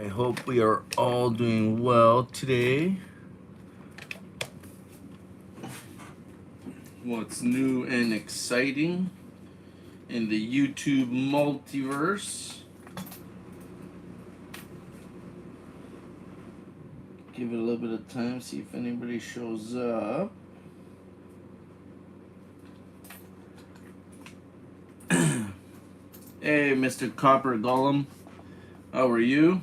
I hope we are all doing well today. What's new and exciting in the YouTube multiverse? Give it a little bit of time, see if anybody shows up. Hey, Mr. Copper Golem. How are you?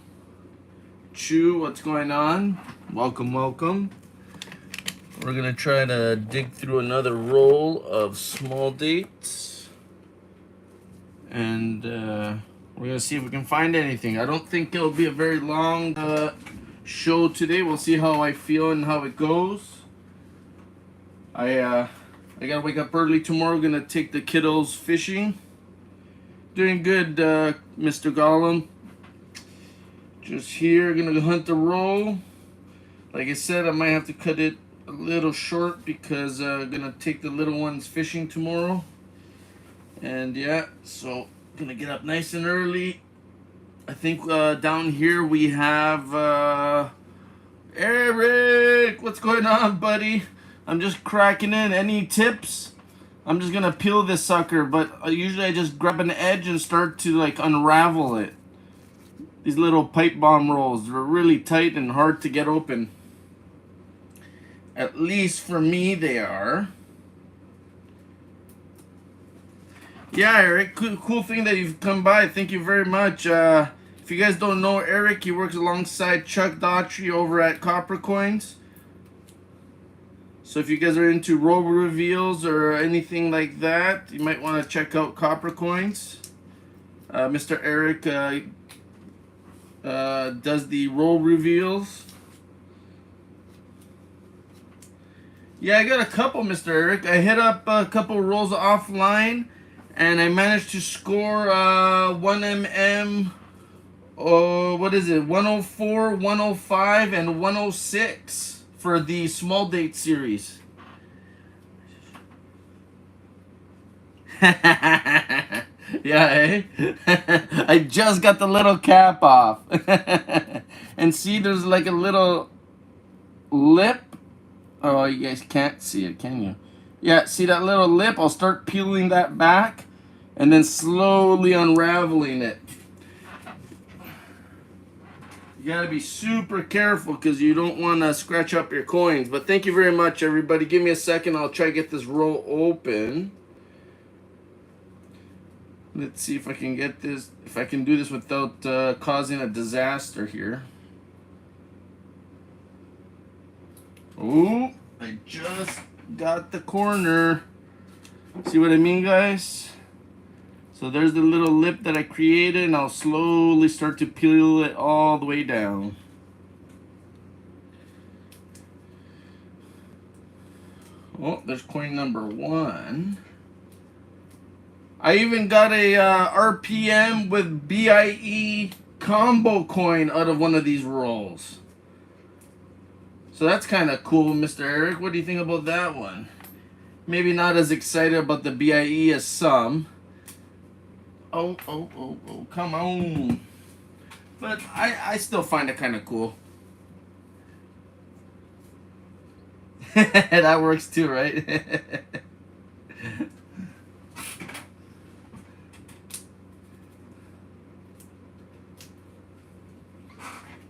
Chew, what's going on? Welcome, welcome. We're gonna try to dig through another roll of small dates. And we're gonna see if we can find anything. I don't think it'll be a very long show today. We'll see how I feel and how it goes. I gotta wake up early tomorrow. Gonna take the kiddos fishing. Doing good, Mr. Gollum. Just here, gonna hunt the roll. Like I said, I might have to cut it a little short because I'm gonna take the little ones fishing tomorrow. And yeah, so gonna get up nice and early. I think down here we have Eric. What's going on, buddy? I'm just cracking in. Any tips? I'm just gonna peel this sucker, but usually I just grab an edge and start to like unravel it. These little pipe bomb rolls, they're really tight and hard to get open. At least for me they are. Yeah, Eric, cool thing that you've come by. Thank you very much. If you guys don't know Eric, he works alongside Chuck Daughtry over at Copper Coins. So if you guys are into roll reveals or anything like that, you might want to check out Copper Coins. Mr. Eric does the roll reveals. Yeah, I got a couple, Mr. Eric. I hit up a couple rolls offline, and I managed to score 1mm. Oh, what is it? 104, 105, and 106 for the small date series. Yeah, eh? I just got the little cap off. And see, there's like a little lip. Oh, you guys can't see it, can you? Yeah, see that little lip? I'll start peeling that back and then slowly unraveling it. You gotta be super careful because you don't want to scratch up your coins. But thank you very much, everybody. Give me a second. I'll try to get this roll open. Let's see if I can get this, if I can do this without causing a disaster here. Ooh, I just got the corner. See what I mean, guys? So there's the little lip that I created, and I'll slowly start to peel it all the way down. Oh, there's coin number 1. I even got a RPM with BIE combo coin out of one of these rolls. So that's kind of cool, Mr. Eric. What do you think about that one? Maybe not as excited about the BIE as some. Oh, come on. But I still find it kind of cool. That works too, right?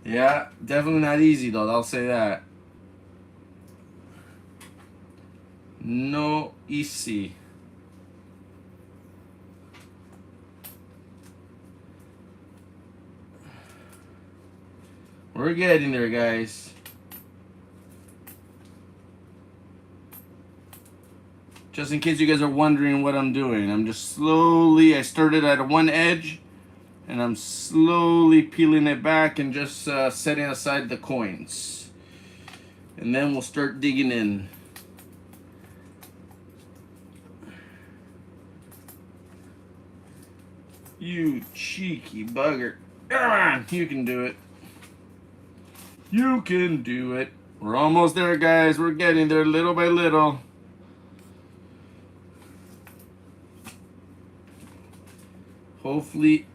Yeah, definitely not easy though, I'll say that. No easy. We're getting there, guys. Just in case you guys are wondering what I'm doing, I'm just slowly, I started at one edge, and I'm slowly peeling it back and just setting aside the coins. And then we'll start digging in. You cheeky bugger. Come on, you can do it. You can do it. We're almost there, guys. We're getting there little by little. Hopefully,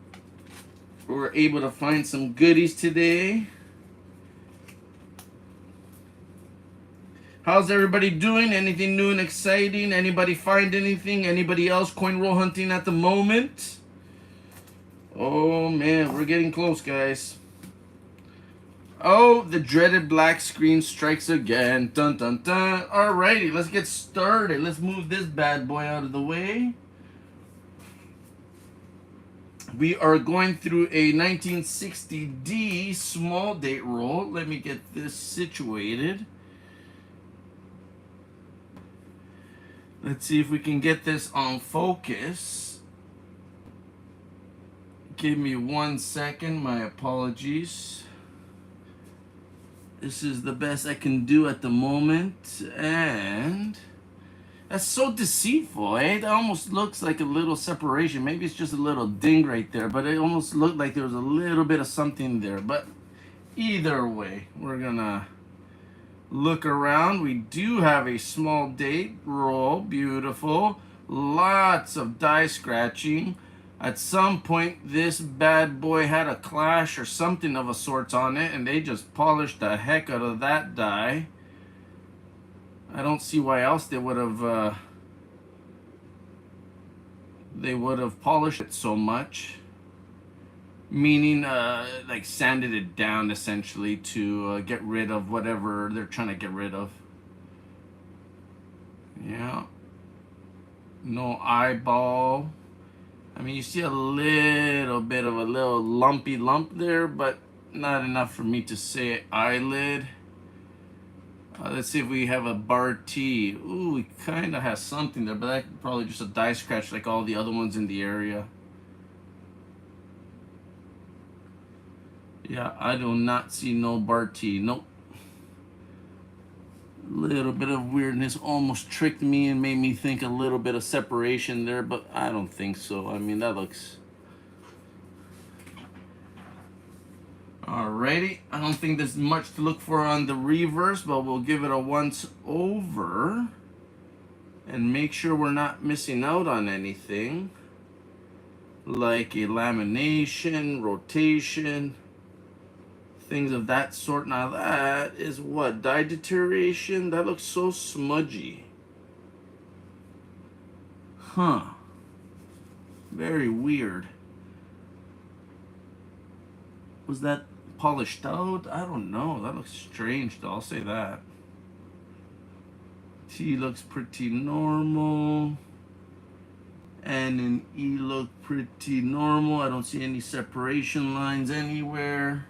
We're able to find some goodies today. How's everybody doing? Anything new and exciting? Anybody find anything? Anybody else coin roll hunting at the moment? Oh man, we're getting close, guys. Oh, the dreaded black screen strikes again. Dun dun dun. Alrighty, let's get started. Let's move this bad boy out of the way. We are going through a 1960D small date roll. Let me get this situated. Let's see if we can get this on focus. Give me 1 second, my apologies. This is the best I can do at the moment, and that's so deceitful, eh? That almost looks like a little separation. Maybe it's just a little ding right there, but it almost looked like there was a little bit of something there. But either way, we're gonna look around. We do have a small date roll. Beautiful. Lots of die scratching. At some point, this bad boy had a clash or something of a sort on it, and they just polished the heck out of that die. I don't see why else they would have polished it so much. Meaning, like sanded it down essentially to get rid of whatever they're trying to get rid of. Yeah. No eyeball. I mean, you see a little bit of a little lumpy lump there, but not enough for me to say eyelid. Let's see if we have a bar T. Ooh, it kind of has something there, but that's probably just a die scratch like all the other ones in the area. Yeah, I do not see no bar T. Nope. Little bit of weirdness almost tricked me and made me think a little bit of separation there, but I don't think so. I mean, that looks... Alrighty, I don't think there's much to look for on the reverse, but we'll give it a once over and make sure we're not missing out on anything like a lamination, rotation, things of that sort. Now that is what? Die deterioration? That looks so smudgy. Huh. Very weird. Was that polished out? I don't know. That looks strange though, I'll say that. T looks pretty normal. And an E look pretty normal. I don't see any separation lines anywhere.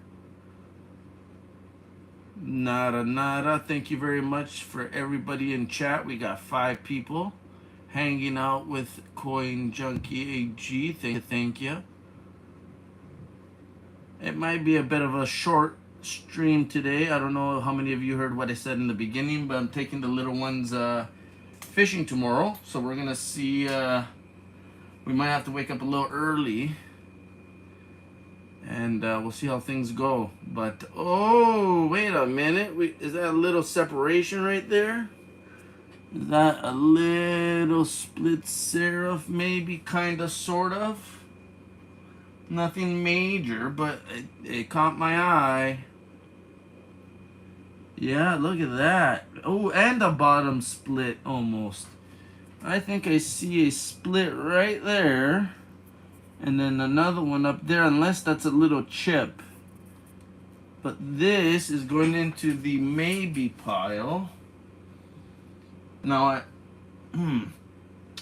Nada, nada. Thank you very much for everybody in chat. We got 5 people hanging out with Coin Junkie AG. Thank you. It might be a bit of a short stream today. I don't know how many of you heard what I said in the beginning, but I'm taking the little ones fishing tomorrow. So we're going to see, we might have to wake up a little early. And we'll see how things go. But, oh, wait a minute. Is that a little separation right there? Is that a little split serif maybe, kind of, sort of? Nothing major, but it caught my eye. Yeah, look at that. Oh, and a bottom split almost. I think I see a split right there. And then another one up there, unless that's a little chip. But this is going into the maybe pile. Now, let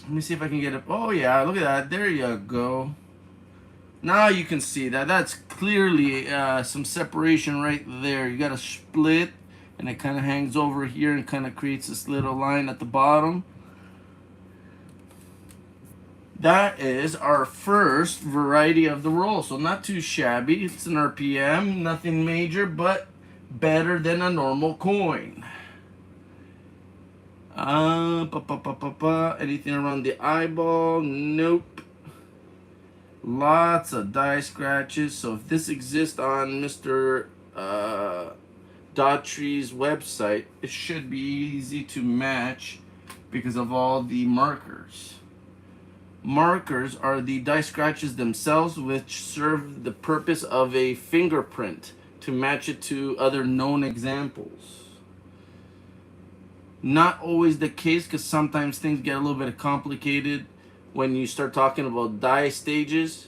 me see if I can get it. Oh yeah, look at that. There you go. Now you can see that. That's clearly some separation right there. You got a split, and it kind of hangs over here and kind of creates this little line at the bottom. That is our first variety of the roll. So not too shabby. It's an RPM, nothing major, but better than a normal coin. Anything around the eyeball? Nope. Lots of die scratches. So if this exists on Mr. Daughtry's website, it should be easy to match because of all the markers. Markers are the die scratches themselves, which serve the purpose of a fingerprint to match it to other known examples. Not always the case, because sometimes things get a little bit complicated when you start talking about die stages.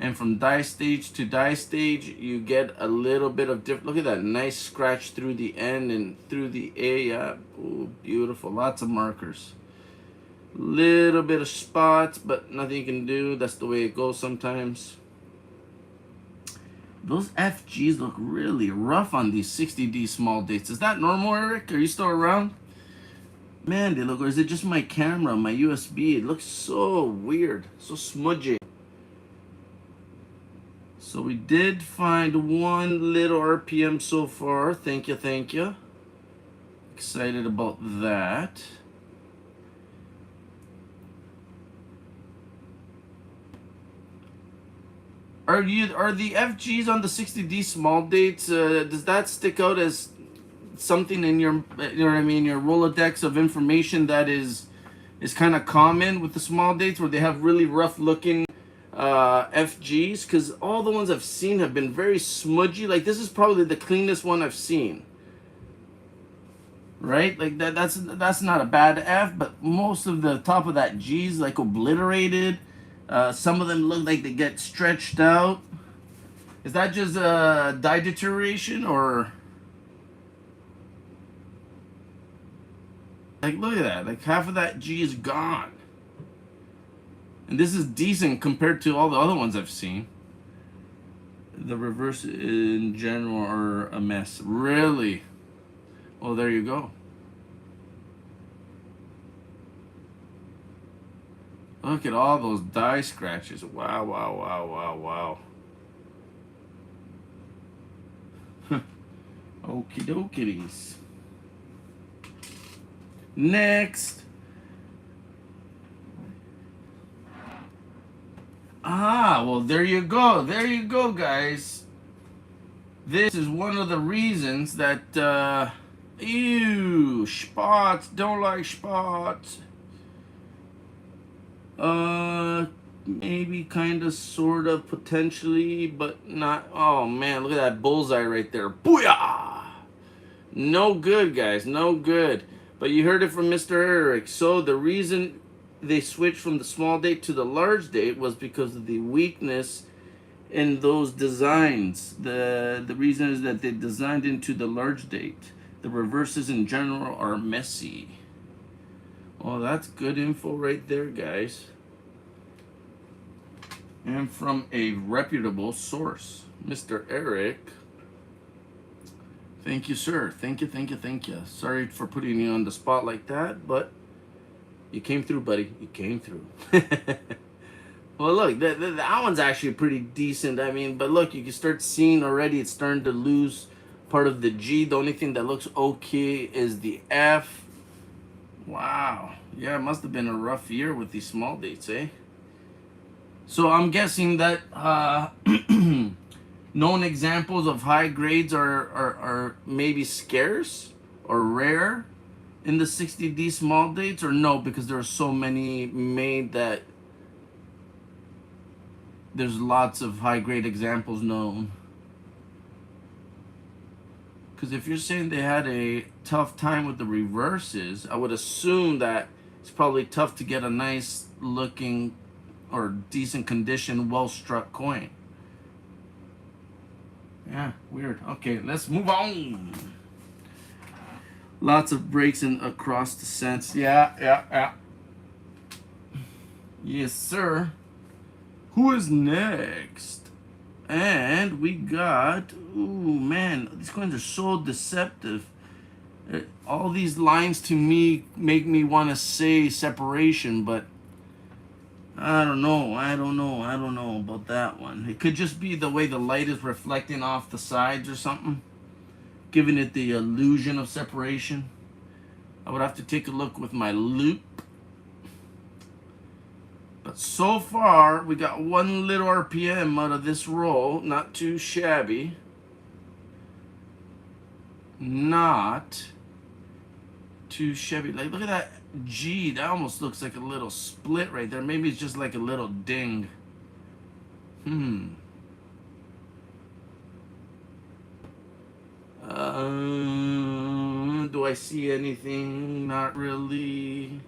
And from die stage to die stage, you get a little bit of different. Look at that nice scratch through the N and through the A. Yeah, ooh, beautiful. Lots of markers. Little bit of spots, but nothing you can do. That's the way it goes sometimes. Those FGs look really rough on these 60D small dates. Is that normal, Eric? Are you still around? Man, they look, or is it just my camera, my USB? It looks so weird, so smudgy. So we did find one little RPM so far. Thank you, thank you. Excited about that. Are the FGs on the 60D small dates? Does that stick out as something in your, you know what I mean, your Rolodex of information that is kind of common with the small dates, where they have really rough looking FGs? Because all the ones I've seen have been very smudgy. Like, this is probably the cleanest one I've seen. Right? Like that's not a bad F, but most of the top of that G's like obliterated. Some of them look like they get stretched out. Is that just die deterioration, or like, look at that? Like, half of that G is gone. And this is decent compared to all the other ones I've seen. The reverse in general are a mess. Really? Well, there you go. Look at all those die scratches. Wow, wow, wow, wow, wow. Okie dokies. Next. Ah, well, there you go. There you go, guys. This is one of the reasons that, ew, spots, don't like spots. Maybe, kind of, sort of, potentially, but not. Oh, man, look at that bullseye right there. Booyah! No good, guys, no good. But you heard it from Mr. Eric. So the reason they switched from the small date to the large date was because of the weakness in those designs. The reason is that they designed into the large date. The reverses in general are messy. Well, that's good info right there, guys. And from a reputable source, Mr. Eric. Thank you, sir. Thank you, thank you, thank you. Sorry for putting you on the spot like that, but you came through, buddy. You came through. Well, look, that one's actually pretty decent. I mean, but look, you can start seeing already it's starting to lose part of the G. The only thing that looks okay is the F. Wow. Yeah, it must have been a rough year with these small dates, eh? So I'm guessing that known examples of high grades are maybe scarce or rare in the 60D small dates, or no, because there are so many made that there's lots of high grade examples known. Because if you're saying they had a tough time with the reverses, I would assume that it's probably tough to get a nice looking or decent condition, well struck coin. Yeah, weird. Okay, let's move on. Lots of breaks in across the cents. Yeah. Yes, sir. Who is next? And we got, ooh, man, these coins are so deceptive. All these lines to me make me want to say separation, but I don't know about that one. It could just be the way the light is reflecting off the sides or something, giving it the illusion of separation. I would have to take a look with my loupe. But so far, we got one little RPM out of this roll. Not too shabby. Not too shabby. Like, look at that Gee, that almost looks like a little split right there. Maybe it's just like a little ding. Do I see anything? Not really.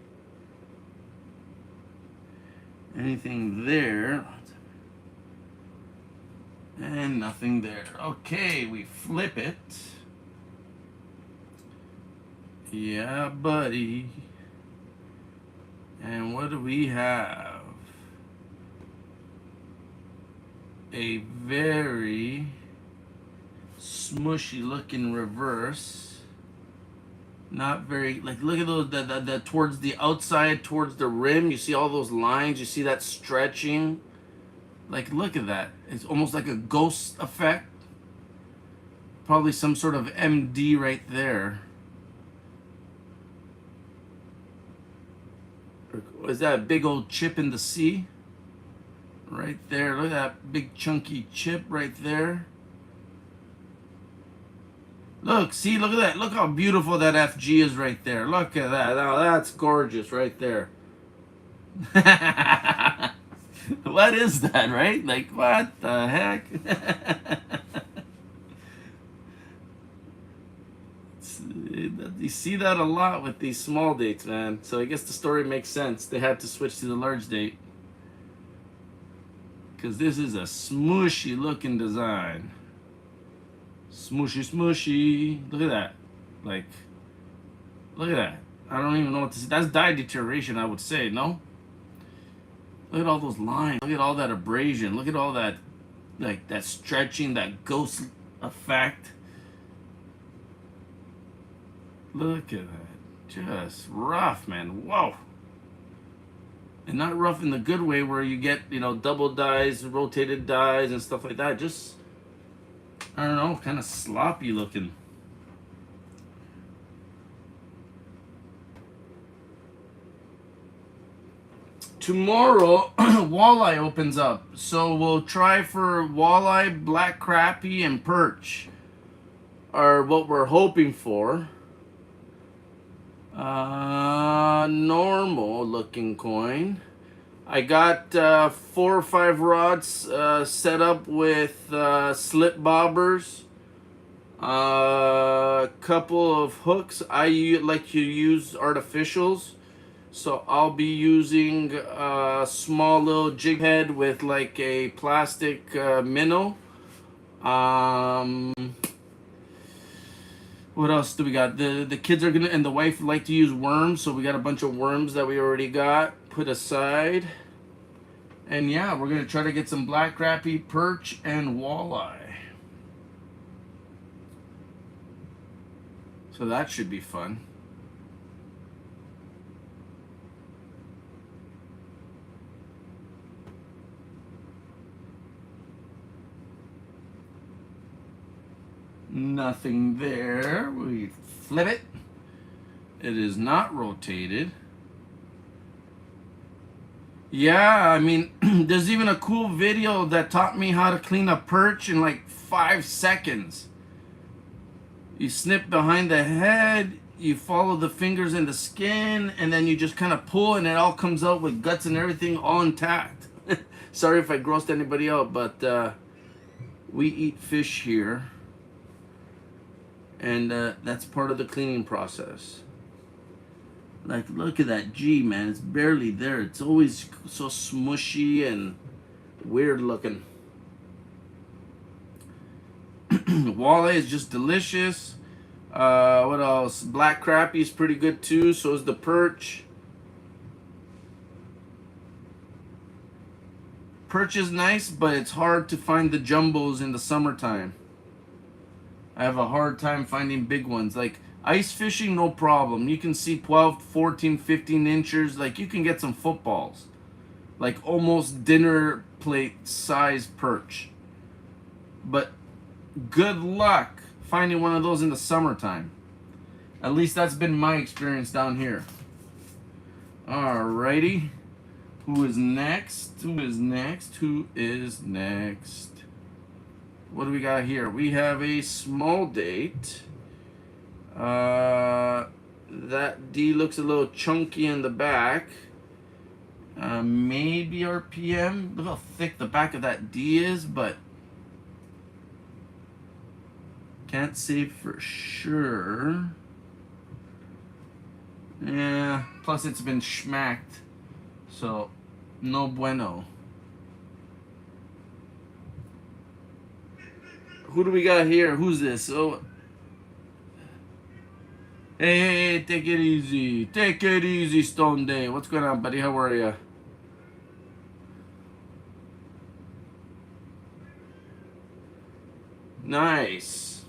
Anything there? And nothing there. Okay, we flip it. Yeah, buddy. And what do we have? A very smushy looking reverse. Not very, like, look at those, the towards the outside, towards the rim. You see all those lines? You see that stretching? Like, look at that. It's almost like a ghost effect. Probably some sort of MD right there. Is that a big old chip in the sea? Right there. Look at that big chunky chip right there. Look, see, look at that. Look how beautiful that FG is right there. Look at that. Now that's gorgeous right there. What is that, right? Like, what the heck? You see that a lot with these small dates, man. So I guess the story makes sense. They had to switch to the large date. Because this is a smushy looking design. Smushy, smushy. Look at that. Like, look at that. I don't even know what to say. That's dye deterioration, I would say, no? Look at all those lines. Look at all that abrasion. Look at all that, like, that stretching, that ghost effect. Look at that. Just rough, man. Whoa. And not rough in the good way where you get, you know, double dyes, rotated dyes, and stuff like that. Just, I don't know, kind of sloppy looking. Tomorrow, walleye opens up. So we'll try for walleye, black crappie, and perch. Are what we're hoping for. Normal looking coin. I got 4 or 5 rods set up with slip bobbers. A couple of hooks. I like to use artificials. So I'll be using a small little jig head with like a plastic minnow. What else do we got? The kids are gonna, and the wife like to use worms, so we got a bunch of worms that we already got put aside. And yeah, we're gonna try to get some black crappie, perch, and walleye. So that should be fun. Nothing there. We flip it. It is not rotated. Yeah, I mean, there's even a cool video that taught me how to clean a perch in like 5 seconds. You snip behind the head, you follow the fingers in the skin, and then you just kind of pull, and it all comes out with guts and everything all intact. Sorry if I grossed anybody out, but we eat fish here. And that's part of the cleaning process. Like, look at that G, man. It's barely there. It's always so smushy and weird looking. Walleye is just delicious. What else? Black crappie is pretty good too. So is the perch. Perch is nice, but it's hard to find the jumbos in the summertime. I have a hard time finding big ones. Like ice fishing, no problem. You can see 12, 14, 15 inches. Like you can get some footballs. Like almost dinner plate size perch. But good luck finding one of those in the summertime. At least that's been my experience down here. Alrighty. Who is next? Who is next? Who is next? What do we got here? We have a small date. That D looks a little chunky in the back. Maybe RPM. Look how thick the back of that D is, but can't say for sure. Yeah, plus it's been schmacked, so no bueno. Who do we got here? Who's this? Oh, hey, take it easy. Take it easy, Stone Day. What's going on, buddy? How are you? Nice.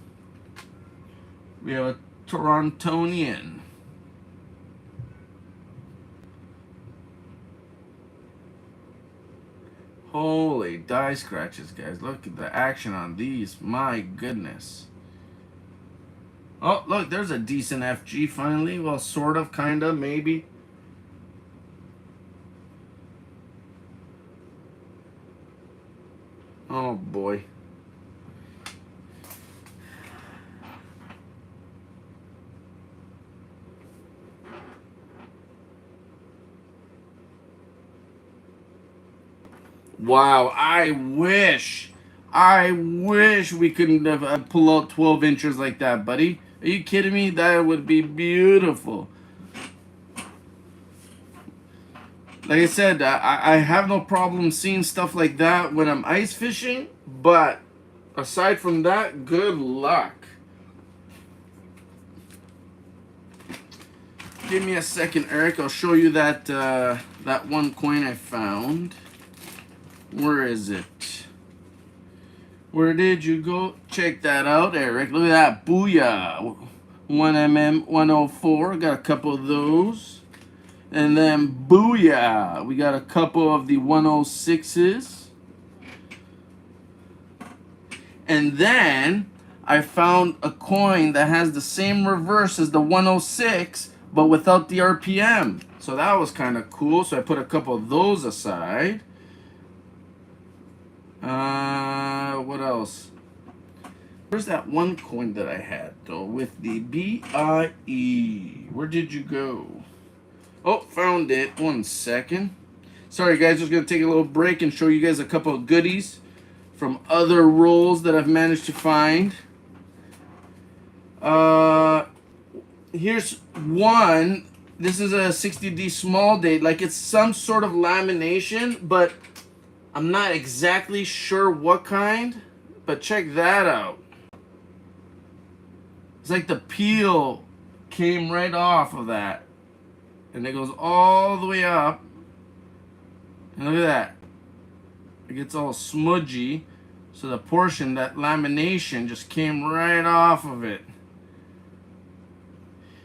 We have a Torontonian. Holy die scratches, guys. Look at the action on these. My goodness. Oh, look, there's a decent FG finally. Well, sort of, kind of, maybe. Oh, boy. Wow, I wish we couldn't have pull out 12 inches like that, buddy. Are you kidding me? That would be beautiful. Like I said, I have no problem seeing stuff like that when I'm ice fishing, but aside from that, good luck. Give me a second, Eric. I'll show you that that one coin I found. Where is it? Where did you go? Check that out, Eric. Look at that. Booyah. 1mm 104. Got a couple of those. And then booyah. We got a couple of the 106s. And then I found a coin that has the same reverse as the 106, but without the RPM. So that was kind of cool. So I put a couple of those aside. What else? Where's that one coin that I had though with the BIE? Where did you go? Oh, found it. 1 second. Sorry guys, just gonna take a little break and show you guys a couple of goodies from other rolls that I've managed to find. Here's one. This is a 60D small date. Like it's some sort of lamination, but I'm not exactly sure what kind, but check that out. It's like the peel came right off of that. And it goes all the way up. And look at that. It gets all smudgy. So the portion, that lamination, just came right off of it.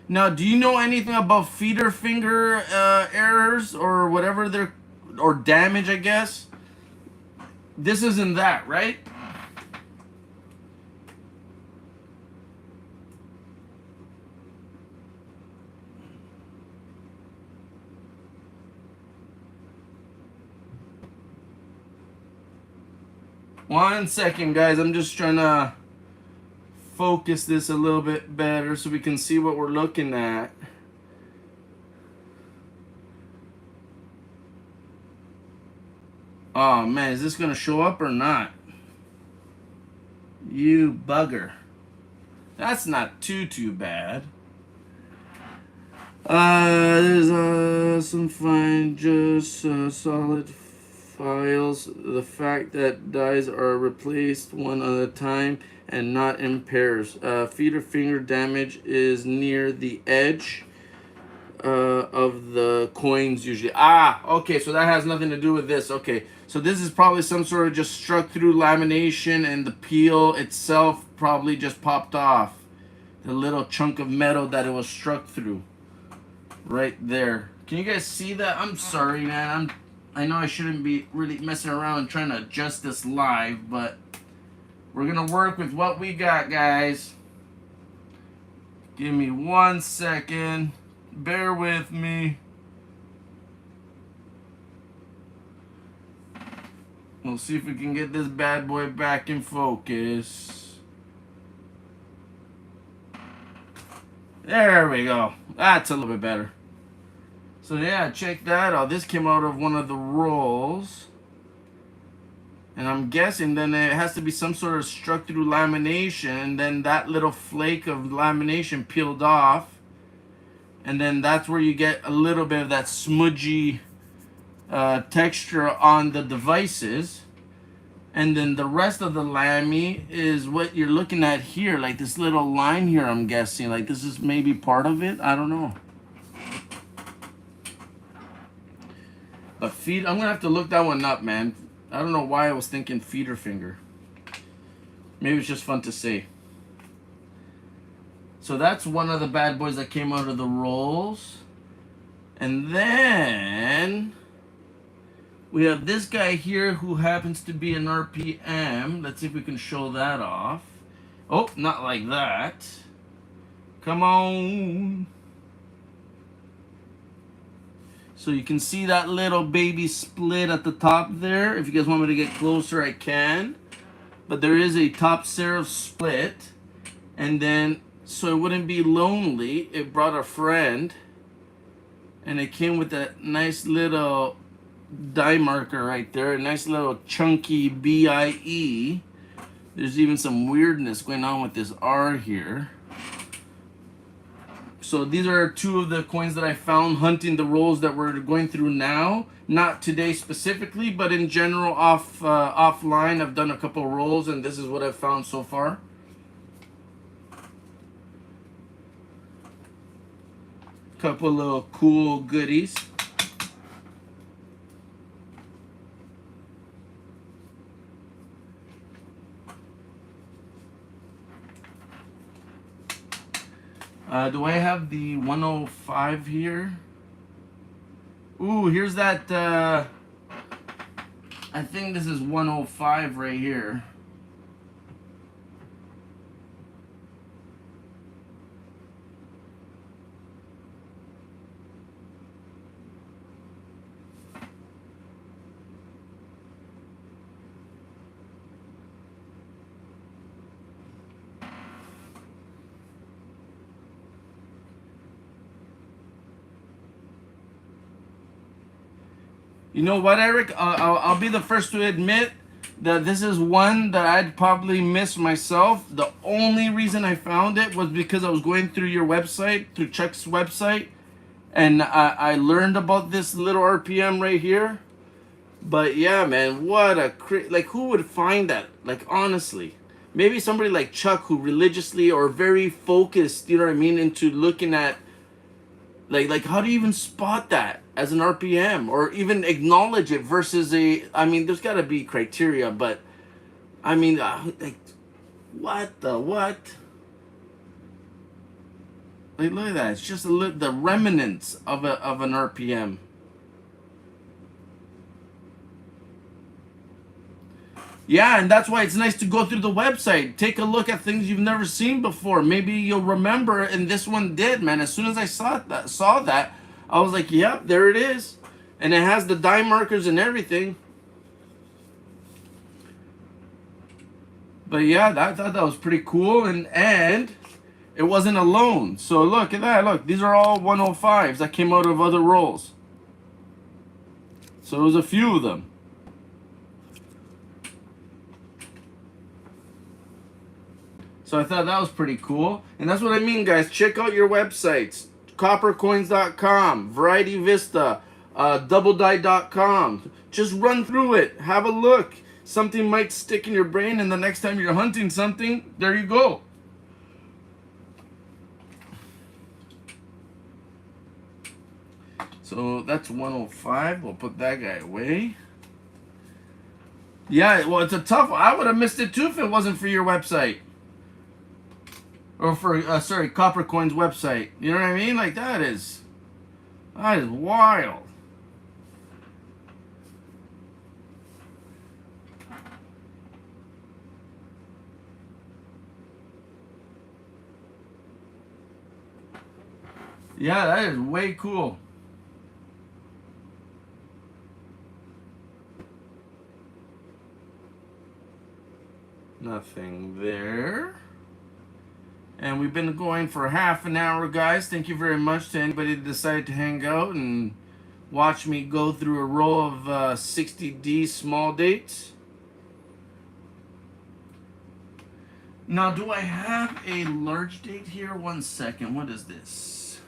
Now, do you know anything about feeder finger errors or whatever they're, or damage, I guess? This isn't that, right? One second, guys. I'm just trying to focus this a little bit better so we can see what we're looking at. Oh man, is this gonna show up or not? You bugger. That's not too bad. There's some fine, just solid files. The fact that dies are replaced one at a time and not in pairs. Feeder finger damage is near the edge of the coins usually. Ah, okay, so that has nothing to do with this. Okay, so this is probably some sort of just struck through lamination and the peel itself probably just popped off. The little chunk of metal that it was struck through. Right there. Can you guys see that? I'm sorry, man. I know I shouldn't be really messing around and trying to adjust this live, but we're gonna work with what we got, guys. Give me 1 second. Bear with me. We'll see if we can get this bad boy back in focus. There we go. That's a little bit better. So yeah, check that out. This came out of one of the rolls. And I'm guessing then it has to be some sort of struck through lamination, and then that little flake of lamination peeled off. And then that's where you get a little bit of that smudgy texture on the devices. And then the rest of the lammy is what you're looking at here, like this little line here, I'm guessing. Like this is maybe part of it. I don't know. But feed, I'm gonna have to look that one up, man. I don't know why I was thinking feeder finger. Maybe it's just fun to say. So that's one of the bad boys that came out of the rolls. And then we have this guy here who happens to be an RPM. Let's see if we can show that off. Oh, not like that. Come on. So you can see that little baby split at the top there. If you guys want me to get closer, I can. But there is a top serif split. And then, so it wouldn't be lonely, it brought a friend. And it came with that nice little die marker right there. A nice little chunky BIE. There's even some weirdness going on with this R here. So these are two of the coins that I found hunting the rolls that we're going through now. Not today specifically, but in general offline. I've done a couple of rolls, and this is what I've found so far. Couple of cool goodies. Do I have the 105 here? Ooh, here's that, I think this is 105 right here. You know what, Eric? I'll be the first to admit that this is one that I'd probably miss myself. The only reason I found it was because I was going through your website, through Chuck's website, and I learned about this little RPM right here. But yeah, man, what a like, who would find that? Like, honestly, maybe somebody like Chuck who religiously or very focused, you know what I mean, into looking at like how do you even spot that as an RPM or even acknowledge it versus a, I mean, there's got to be criteria, but I mean, like, what the what? Like, look at that. It's just the remnants of an RPM. Yeah, and that's why it's nice to go through the website. Take a look at things you've never seen before. Maybe you'll remember, and this one did, man. As soon as I saw that, I was like, yep, there it is. And it has the die markers and everything. But yeah, I thought that was pretty cool. And it wasn't alone. So look at that. Look, these are all 105s that came out of other rolls. So there was a few of them. So I thought that was pretty cool. And that's what I mean, guys. Check out your websites. Coppercoins.com, Variety Vista, DoubleDie.com. Just run through it. Have a look. Something might stick in your brain, and the next time you're hunting something, there you go. So that's 105. We'll put that guy away. Yeah, well, it's a tough one. I would have missed it too if it wasn't for your website. Or for, Coppercoin's website. You know what I mean? Like, that is wild. Yeah, that is way cool. Nothing there. And we've been going for half an hour, guys. Thank you very much to anybody that decided to hang out and watch me go through a row of 60D small dates. Now, do I have a large date here? 1 second. What is this?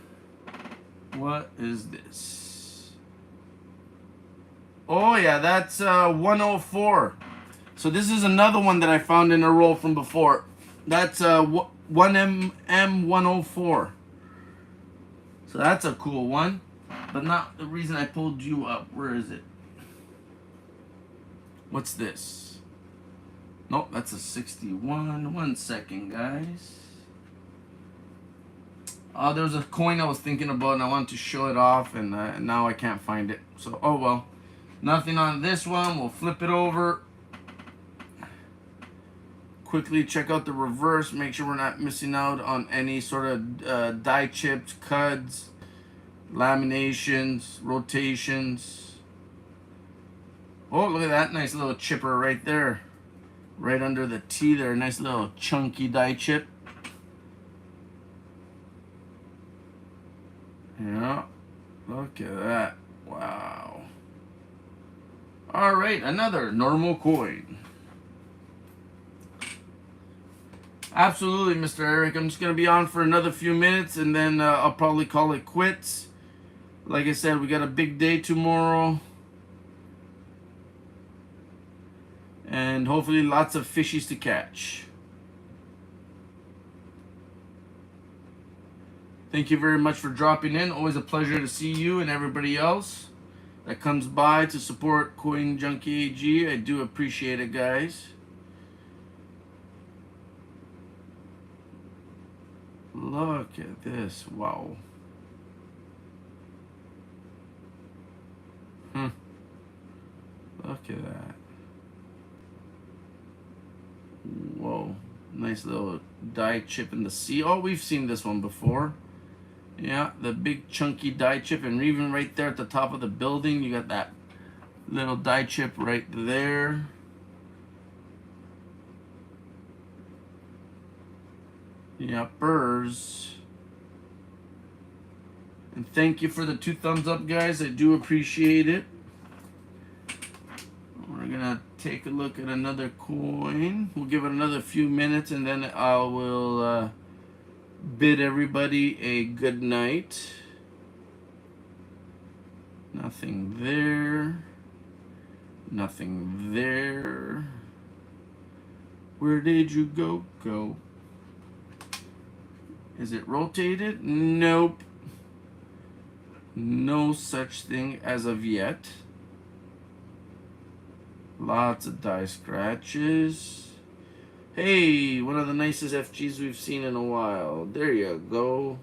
What is this? Oh, yeah, that's 104. So this is another one that I found in a roll from before. That's 1M104. So that's a cool one. But not the reason I pulled you up. Where is it? What's this? Nope, that's a 61. 1 second, guys. There was a coin I was thinking about and I wanted to show it off, and now I can't find it. So, oh well. Nothing on this one. We'll flip it over. Quickly check out the reverse. Make sure we're not missing out on any sort of die chips, cuds, laminations, rotations. Oh, look at that nice little chipper right there. Right under the T there. Nice little chunky die chip. Yeah. Look at that. Wow. Alright, another normal coin. Absolutely, Mr. Eric. I'm just going to be on for another few minutes and then I'll probably call it quits. Like I said, we got a big day tomorrow. And hopefully lots of fishies to catch. Thank you very much for dropping in. Always a pleasure to see you and everybody else that comes by to support Coin Junkie AG. I do appreciate it, guys. Look at this. Wow. Look at that. Whoa. Nice little die chip in the sea. Oh, we've seen this one before. Yeah, the big chunky die chip, and even right there at the top of the building, you got that little die chip right there. Yeah, burrs. And thank you for the 2 thumbs up, guys. I do appreciate it. We're gonna take a look at another coin. We'll give it another few minutes, and then I will bid everybody a good night. Nothing there. Nothing there. Where did you go? Is it rotated? Nope. No such thing as of yet. Lots of die scratches. Hey, one of the nicest FGs we've seen in a while. There you go.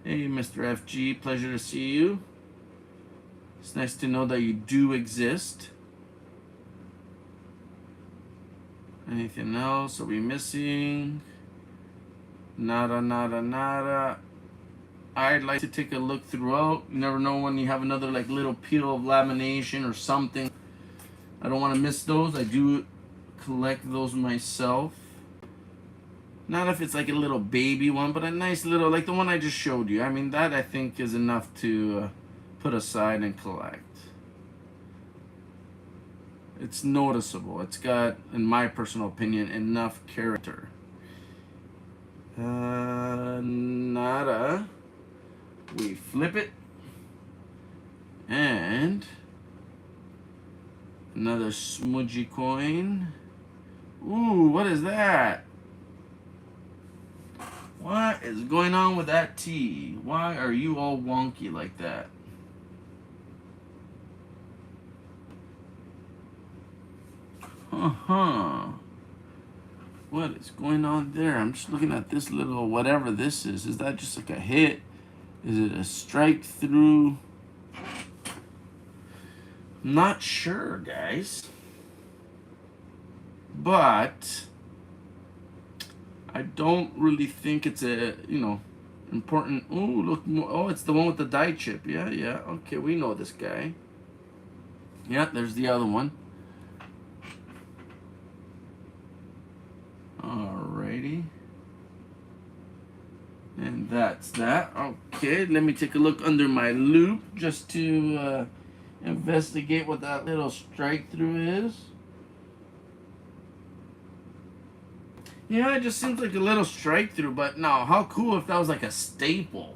Hey, Mr. FG, pleasure to see you. It's nice to know that you do exist. Anything else? Are we missing? Nada, nada, nada. I'd like to take a look throughout. You never know when you have another like little peel of lamination or something. I don't want to miss those. I do collect those myself. Not if it's like a little baby one, but a nice little, like the one I just showed you. I mean, that I think is enough to put aside and collect. It's noticeable. It's got, in my personal opinion, enough character. Nada. We flip it. And another smudgy coin. Ooh, what is that? What is going on with that T? Why are you all wonky like that? What is going on there? I'm just looking at this little whatever this is. Is that just like a hit? Is it a strike through? Not sure, guys. But I don't really think it's a, important. Oh, look. Oh, it's the one with the die chip. Yeah, yeah. Okay, we know this guy. Yeah, there's the other one. Alrighty. And that's that. Okay, let me take a look under my loop just to investigate what that little strike through is. Yeah, it just seems like a little strike through, but no, how cool if that was like a staple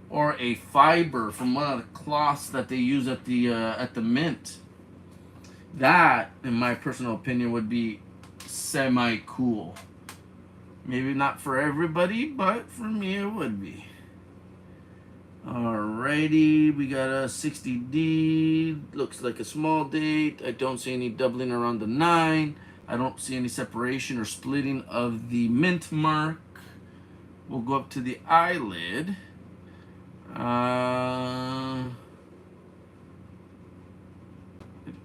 or a fiber from one of the cloths that they use at the mint. That, in my personal opinion, would be semi-cool. Maybe not for everybody, but for me it would be. Alrighty, we got a 60D. Looks like a small date. I don't see any doubling around the 9. I don't see any separation or splitting of the mint mark. We'll go up to the eyelid. I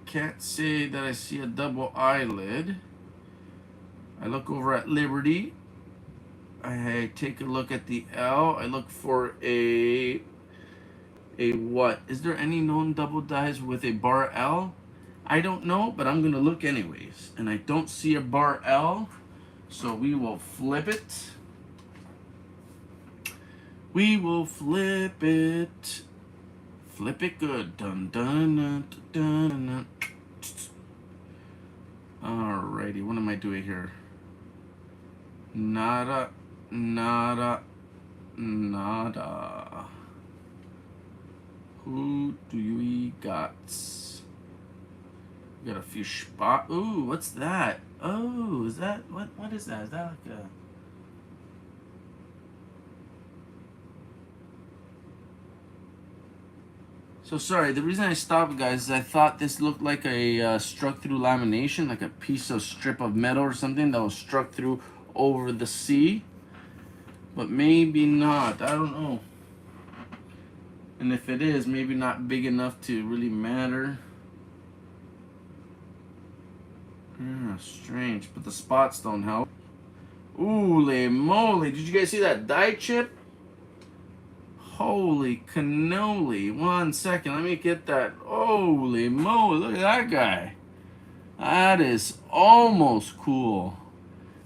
can't say that I see a double eyelid. I look over at Liberty. I take a look at the L. I look for a what? Is there any known double dies with a bar L? I don't know, but I'm gonna look anyways. And I don't see a bar L, so we will flip it. We will flip it. Flip it good. Dun dun dun dun dun. Dun. Alrighty, what am I doing here? Nada, nada, nada. Who do we got? We got a few spot. Ooh, what's that? Oh, is that what is that? Is that like a So sorry, the reason I stopped, guys, is I thought this looked like a struck through lamination, like a piece of strip of metal or something that was struck through over the C. But maybe not, I don't know. And if it is, maybe not big enough to really matter. Strange, but the spots don't help. Holy moly, did you guys see that die chip? Holy cannoli. 1 second, let me get that. Holy moly, look at that guy. That is almost cool.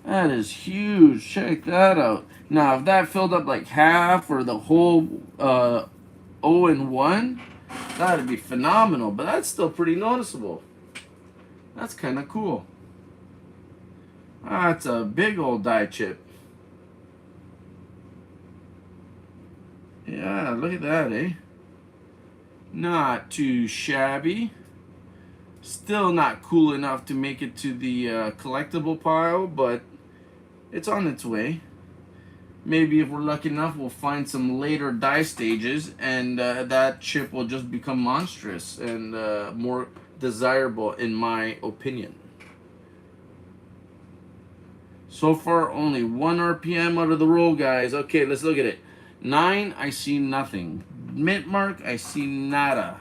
That is huge. Check that out. Now, if that filled up like half or the whole 0-1, that would be phenomenal. But that's still pretty noticeable. That's kind of cool. That's a big old die chip. Yeah, look at that, eh? Not too shabby. Still not cool enough to make it to the collectible pile, but it's on its way. Maybe if we're lucky enough, we'll find some later die stages, and that chip will just become monstrous and more desirable, in my opinion. So far, only 1 RPM out of the roll, guys. Okay, let's look at it. 9, I see nothing. Mint mark, I see nada.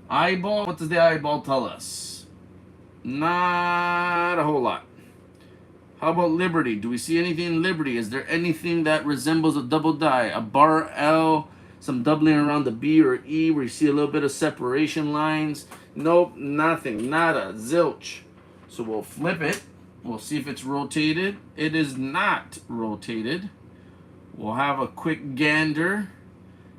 Eyeball, what does the eyeball tell us? Not a whole lot. How about Liberty? Do we see anything in Liberty? Is there anything that resembles a double die? A bar L, some doubling around the B or E where you see a little bit of separation lines? Nope, nothing, nada, zilch. So we'll flip it. We'll see if it's rotated. It is not rotated. We'll have a quick gander.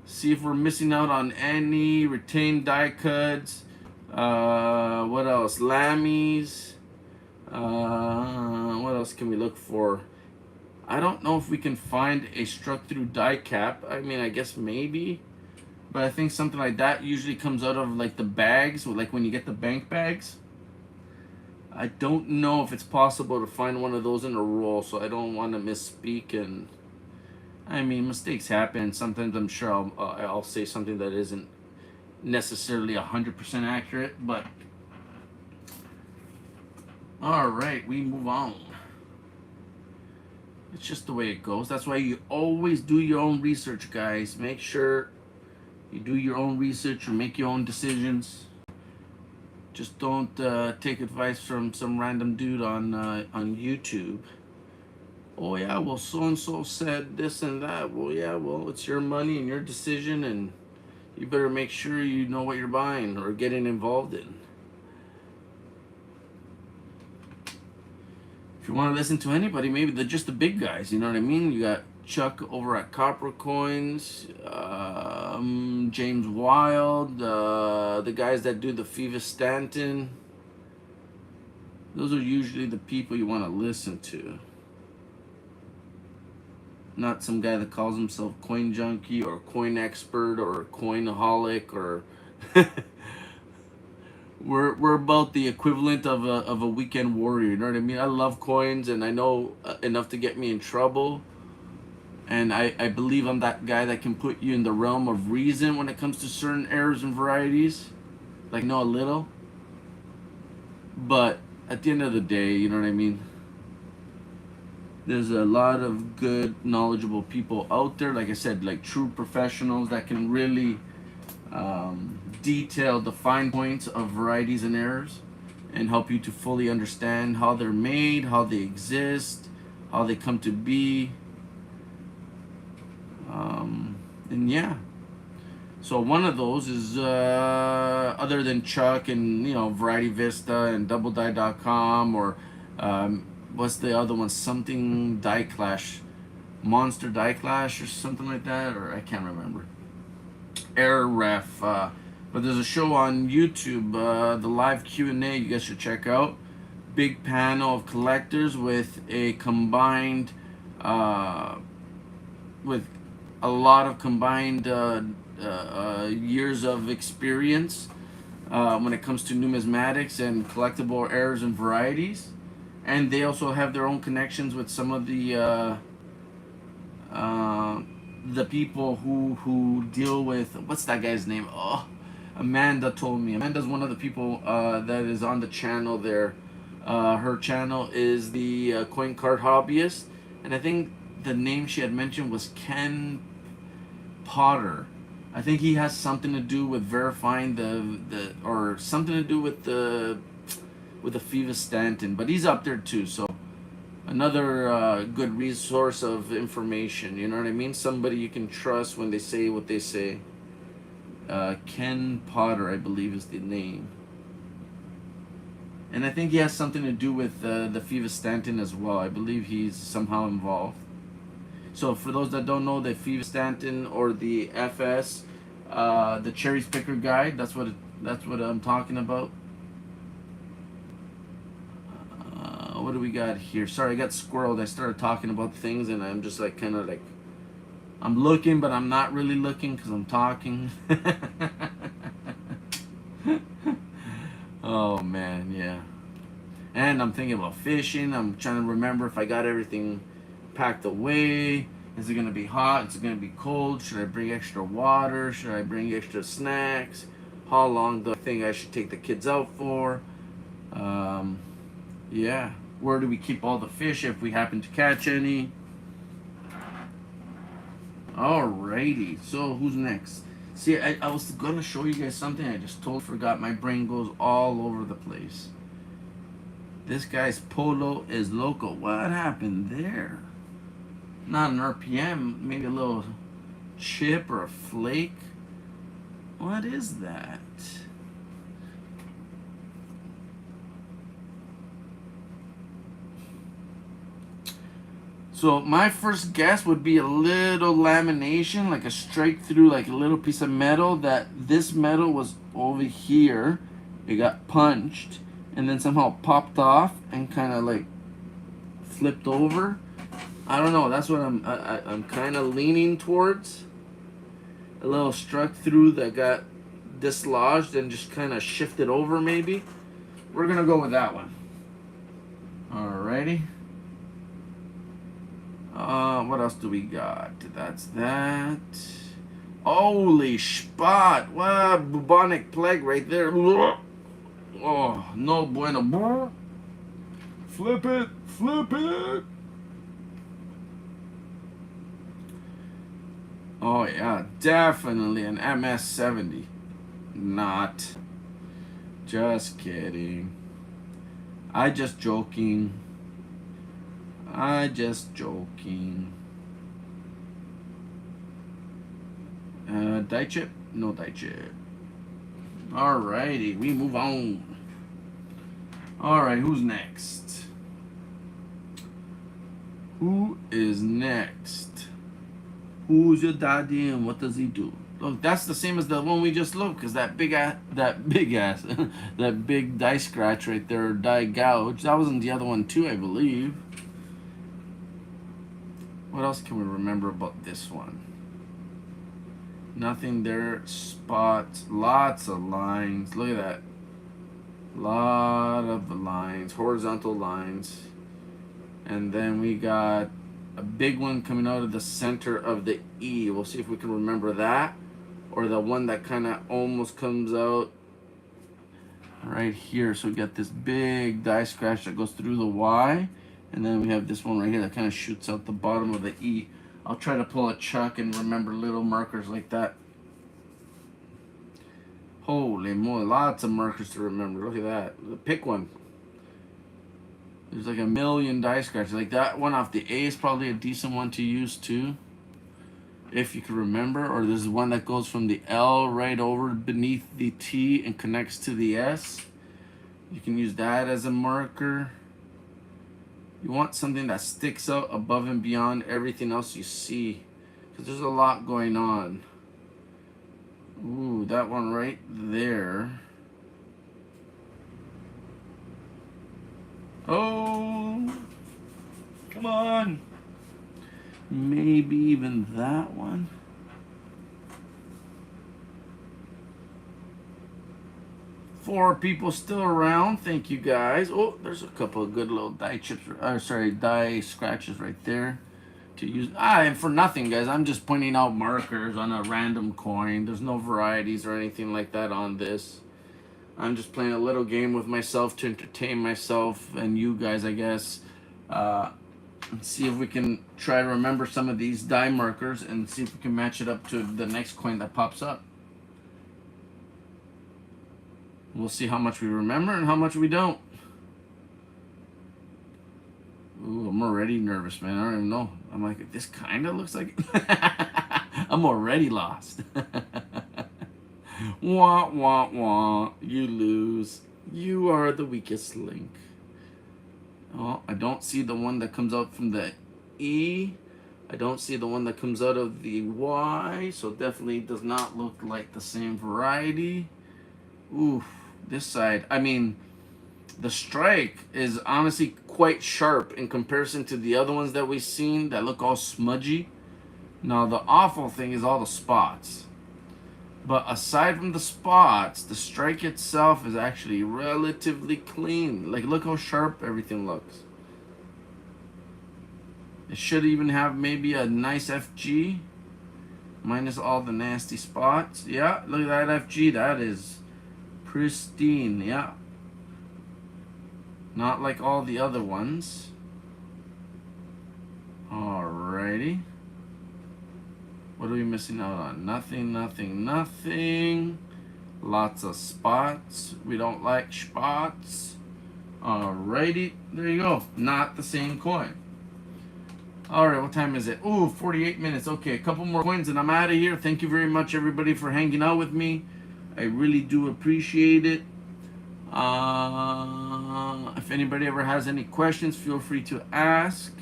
See if we're missing out on any retained die cuts. What else? Lammies. What else can we look for? I don't know if we can find a struck through die cap. I mean, I guess maybe. But I think something like that usually comes out of like the bags, like when you get the bank bags. I don't know if it's possible to find one of those in a roll, so I don't want to misspeak. And I mean, mistakes happen. Sometimes I'm sure I'll say something that isn't necessarily 100% accurate, but all right, we move on. It's just the way it goes. That's why you always do your own research, guys. Make sure you do your own research or make your own decisions. Just don't take advice from some random dude on YouTube. Oh yeah, well so-and-so said this and that. Well yeah, well it's your money and your decision, and you better make sure you know what you're buying or getting involved in. If you want to listen to anybody, maybe just the big guys, you know what I mean? You got Chuck over at Copper Coins, James Wild, the guys that do the Fever Stanton. Those are usually the people you want to listen to. Not some guy that calls himself coin junkie or coin expert or coinaholic or we're about the equivalent of a weekend warrior, you know what I mean? I love coins and I know enough to get me in trouble. And I believe I'm that guy that can put you in the realm of reason when it comes to certain errors and varieties. Like, know a little. But at the end of the day, you know what I mean? There's a lot of good, knowledgeable people out there. Like I said, like true professionals that can really detail the fine points of varieties and errors and help you to fully understand how they're made, how they exist, how they come to be. And yeah, so one of those is other than Chuck and Variety Vista and DoubleDie.com or what's the other one? Something Die Clash, Monster Die Clash or something like that, or I can't remember. Error Ref, but there's a show on YouTube, the live Q&A. You guys should check out. Big panel of collectors with a combined with a lot of combined years of experience when it comes to numismatics and collectible errors and varieties. And they also have their own connections with some of the people who deal with, what's that guy's name? Oh, Amanda told me. Amanda's one of the people that is on the channel there. Her channel is the Coin Card Hobbyist, and I think the name she had mentioned was Ken Potter. I think he has something to do with verifying the or something to do with the Fever Stanton, but he's up there too. So another good resource of information. You know what I mean? Somebody you can trust when they say what they say. Ken Potter, I believe, is the name. And I think he has something to do with the Fever Stanton as well. I believe he's somehow involved. So for those that don't know, the Fever Stanton or the FS, the Cherry Picker Guide, that's what I'm talking about. What do we got here? Sorry, I got squirreled. I started talking about things and I'm just like kind of like, I'm looking, but I'm not really looking because I'm talking. Oh man, yeah. And I'm thinking about fishing. I'm trying to remember if I got everything packed away. Is it gonna be hot? Is it gonna be cold? Should I bring extra water? Should I bring extra snacks? How long do I think I should take the kids out for? Yeah. Where do we keep all the fish if we happen to catch any? Alrighty. So who's next? See, I was gonna show you guys something. I just totally forgot. My brain goes all over the place. This guy's Polo is Loco. What happened there? Not an RPM, maybe a little chip or a flake. What is that? So my first guess would be a little lamination, like a straight through, like a little piece of metal, that this metal was over here. It got punched and then somehow popped off and kind of like flipped over. I don't know. That's what I'm kind of leaning towards. A little struck through that got dislodged and just kind of shifted over maybe. We're going to go with that one. Alrighty. What else do we got? That's that. Holy spot. Wow, bubonic plague right there. Oh, no bueno. Flip it. Flip it. Oh yeah, definitely an MS-70. Not. Just kidding. I just joking. Die chip? No die chip. Alrighty, we move on. Alright, who's next? Who is next? Who's your daddy and what does he do? Look, that's the same as the one we just looked, because that big ass, that big die scratch right there, or die gouge, that wasn't the other one too, I believe. What else can we remember about this one? Nothing there. Spots. Lots of lines. Look at that. Lot of lines. Horizontal lines. And then we got a big one coming out of the center of the E. We'll see if we can remember that. Or the one that kind of almost comes out right here. So we got this big die scratch that goes through the Y. And then we have this one right here that kind of shoots out the bottom of the E. I'll try to pull a Chuck and remember little markers like that. Holy moly, lots of markers to remember. Look at that. Pick one. There's like a million die scratches. Like that one off the A is probably a decent one to use too, if you can remember. Or there's one that goes from the L right over beneath the T and connects to the S. You can use that as a marker. You want something that sticks out above and beyond everything else you see, because there's a lot going on. Ooh, that one right there. Oh, come on. Maybe even that one. Four people still around. Thank you guys. Oh, there's a couple of good little die chips, die scratches right there to use. And for nothing, guys, I'm just pointing out markers on a random coin. There's no varieties or anything like that on this. I'm just playing a little game with myself to entertain myself and you guys, I guess. See if we can try to remember some of these die markers and see if we can match it up to the next coin that pops up. We'll see how much we remember and how much we don't. Ooh, I'm already nervous, man. I don't even know. I'm like, this kind of looks like it. I'm already lost. Wah, wah, wah. You lose. You are the weakest link. Oh, I don't see the one that comes out from the E. I don't see the one that comes out of the Y. So definitely does not look like the same variety. Oof. This side, I mean, the strike is honestly quite sharp in comparison to the other ones that we've seen that look all smudgy. Now, the awful thing is all the spots. But aside from the spots, the strike itself is actually relatively clean. Like, look how sharp everything looks. It should even have maybe a nice FG, minus all the nasty spots. Yeah, look at that FG. That is pristine, yeah. Not like all the other ones. Alrighty. What are we missing out on? Nothing, nothing, nothing. Lots of spots. We don't like spots. Alrighty. There you go. Not the same coin. Alright, what time is it? Ooh, 48 minutes. Okay, a couple more coins and I'm out of here. Thank you very much, everybody, for hanging out with me. I really do appreciate it. If anybody ever has any questions, feel free to ask.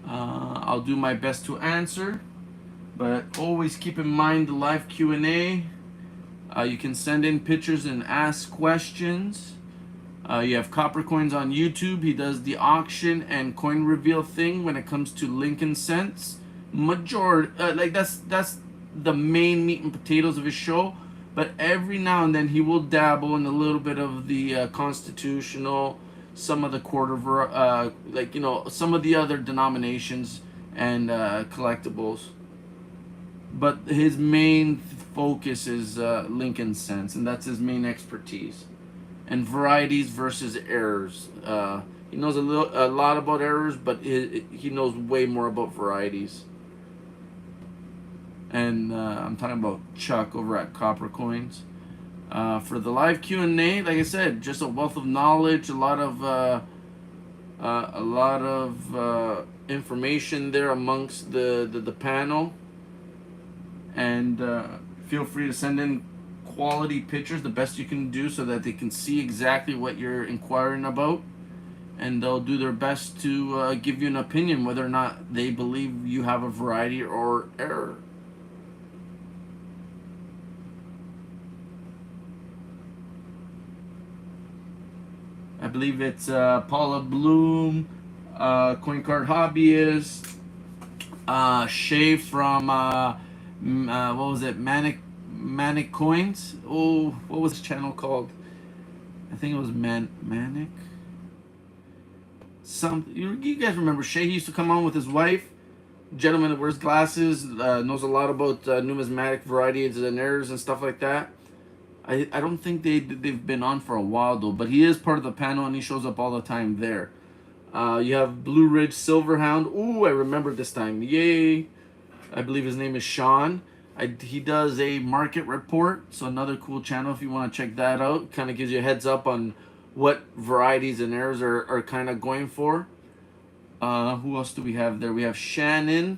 I'll do my best to answer. But always keep in mind the live Q&A. You can send in pictures and ask questions. You have Copper Coins on YouTube. He does the auction and coin reveal thing when it comes to Lincoln cents. That's the main meat and potatoes of his show. But every now and then he will dabble in a little bit of the constitutional, some of the some of the other denominations and collectibles. But his main focus is Lincoln cents, and that's his main expertise. And varieties versus errors. He knows a lot about errors, but he knows way more about varieties. And I'm talking about Chuck over at Copper Coins. For the live Q&A, like I said, just a wealth of knowledge, a lot of information there amongst the panel. And feel free to send in quality pictures, the best you can do, so that they can see exactly what you're inquiring about. and they'll do their best to give you an opinion whether or not they believe you have a variety or error. I believe it's Paula Bloom, Coin Card Hobbyist, Shay from what was it, Manic Coins. Oh, what was his channel called? I think it was Manic. You guys remember Shay? He used to come on with his wife. Gentleman that wears glasses, knows a lot about numismatic varieties and errors and stuff like that. I don't think they've been on for a while though, but he is part of the panel and he shows up all the time there. You have Blue Ridge Silverhound. Ooh, I remember this time. Yay! I believe his name is Sean. He does a market report, so another cool channel if you want to check that out. Kind of gives you a heads up on what varieties and errors are kind of going for. Who else do we have there? We have Shannon.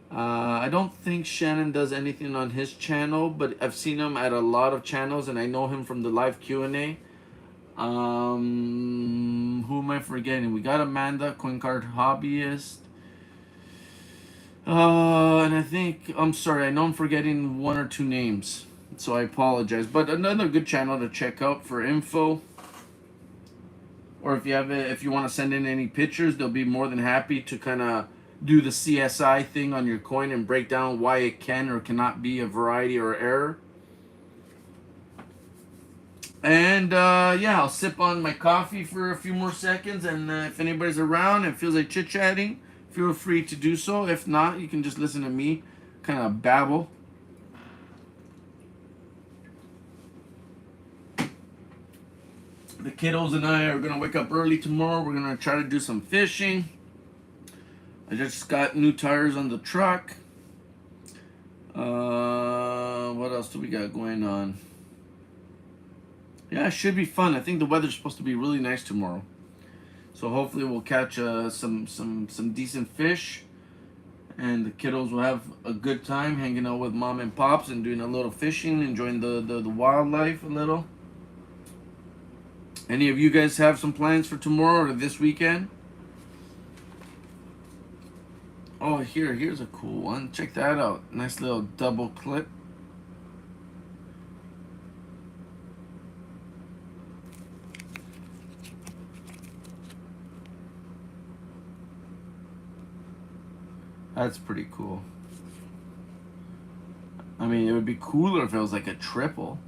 I don't think Shannon does anything on his channel, but I've seen him at a lot of channels, and I know him from the live Q&A. Who am I forgetting? We got Amanda, Coin Card Hobbyist. And I think, I'm sorry, I know I'm forgetting one or two names, so I apologize. But another good channel to check out for info. Or if you want to send in any pictures, they'll be more than happy to kind of do the CSI thing on your coin and break down why it can or cannot be a variety or error. And yeah, I'll sip on my coffee for a few more seconds, and if anybody's around and feels like chit-chatting, feel free to do so. If not, you can just listen to me kind of babble. The kiddos and I are going to wake up early tomorrow. We're going to try to do some fishing. I just got new tires on the truck. What else do we got going on? Yeah, it should be fun. I think the weather's supposed to be really nice tomorrow. So hopefully we'll catch some decent fish. And the kiddos will have a good time hanging out with mom and pops and doing a little fishing, enjoying the wildlife a little. Any of you guys have some plans for tomorrow or this weekend? Oh, here's a cool one. Check that out. Nice little double clip. That's pretty cool. I mean, it would be cooler if it was like a triple.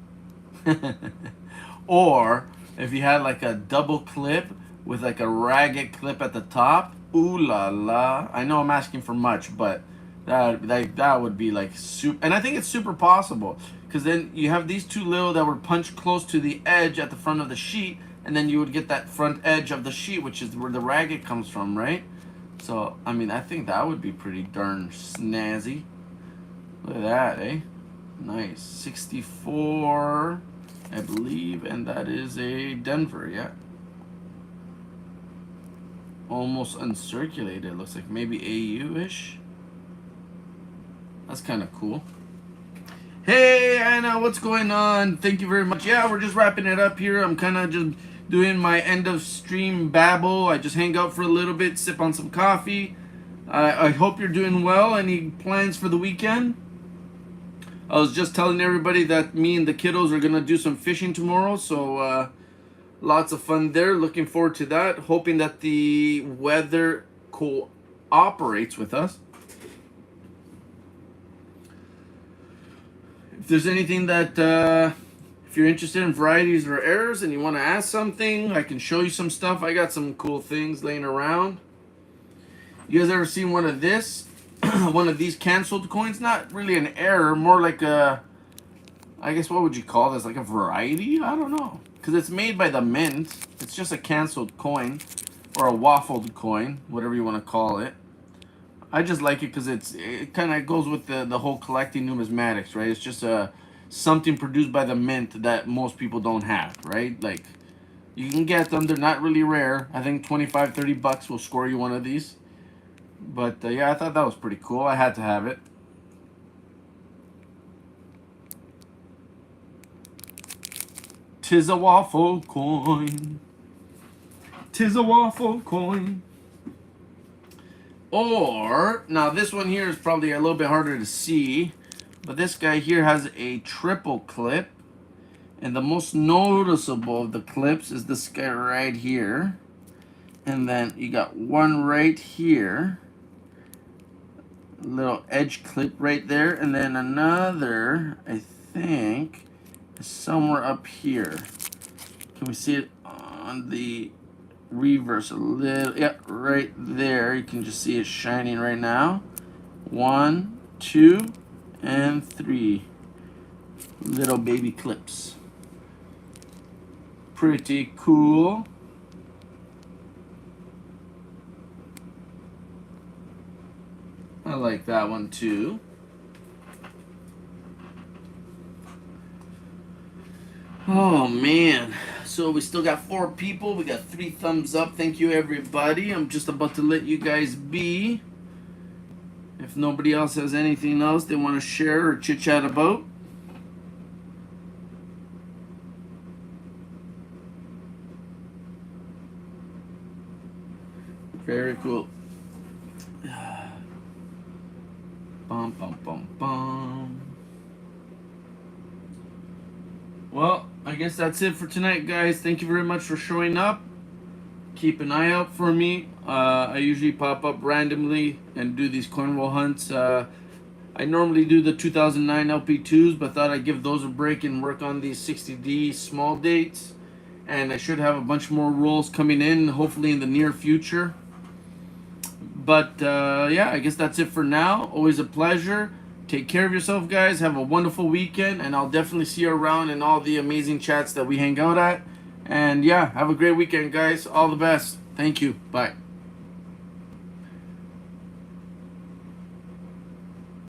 Or if you had like a double clip with like a ragged clip at the top. Ooh la la. I know I'm asking for much, but that would be like super. And I think it's super possible. Because then you have these two little that were punched close to the edge at the front of the sheet. And then you would get that front edge of the sheet, which is where the ragged comes from, right? So, I mean, I think that would be pretty darn snazzy. Look at that, eh? Nice. 64, I believe, and that is a Denver, yeah. Almost uncirculated. Looks like maybe AU-ish. That's kind of cool. Hey, Anna, what's going on? Thank you very much. Yeah, we're just wrapping it up here. I'm kind of just doing my end of stream babble. I just hang out for a little bit, sip on some coffee. I hope you're doing well. Any plans for the weekend? I was just telling everybody that me and the kiddos are gonna do some fishing tomorrow, so lots of fun there. Looking forward to that. Hoping that the weather cooperates with us. If there's anything that if you're interested in varieties or errors and you want to ask something, I can show you some stuff. I got some cool things laying around. You guys ever seen one of this? One of these canceled coins? Not really an error, more like a, I guess what would you call this? Like a variety? I don't know. Because it's made by the mint. It's just a canceled coin. Or a waffled coin, whatever you want to call it. I just like it because it kind of goes with the whole collecting numismatics, right? It's just something produced by the mint that most people don't have, right? Like, you can get them. They're not really rare. I think 25, 30 bucks will score you one of these. But, yeah, I thought that was pretty cool. I had to have it. Tis a waffle coin. 'Tis a waffle coin. Or, now this one here is probably a little bit harder to see, but this guy here has a triple clip. And the most noticeable of the clips is this guy right here. And then you got one right here. Little edge clip right there. And then another, I think, is somewhere up here. Can we see it on the reverse a little? Yeah, right there. You can just see it shining right now. 1, 2, and 3 little baby clips. Pretty cool. I like that one too. Oh man. So we still got 4 people. We got 3 thumbs up. Thank you everybody. I'm just about to let you guys be. If nobody else has anything else they want to share or chit chat about. Very cool. Bum, bum, bum, bum. Well, I guess that's it for tonight, guys. Thank you very much for showing up. Keep an eye out for me. I usually pop up randomly and do these coin roll hunts. I normally do the 2009 LP2s, but thought I'd give those a break and work on these 60D small dates. And I should have a bunch more rolls coming in, hopefully in the near future. But yeah, I guess that's it for now. Always a pleasure. Take care of yourself, guys. Have a wonderful weekend, and I'll definitely see you around in all the amazing chats that we hang out at. And yeah, have a great weekend, guys. All the best. Thank you. Bye.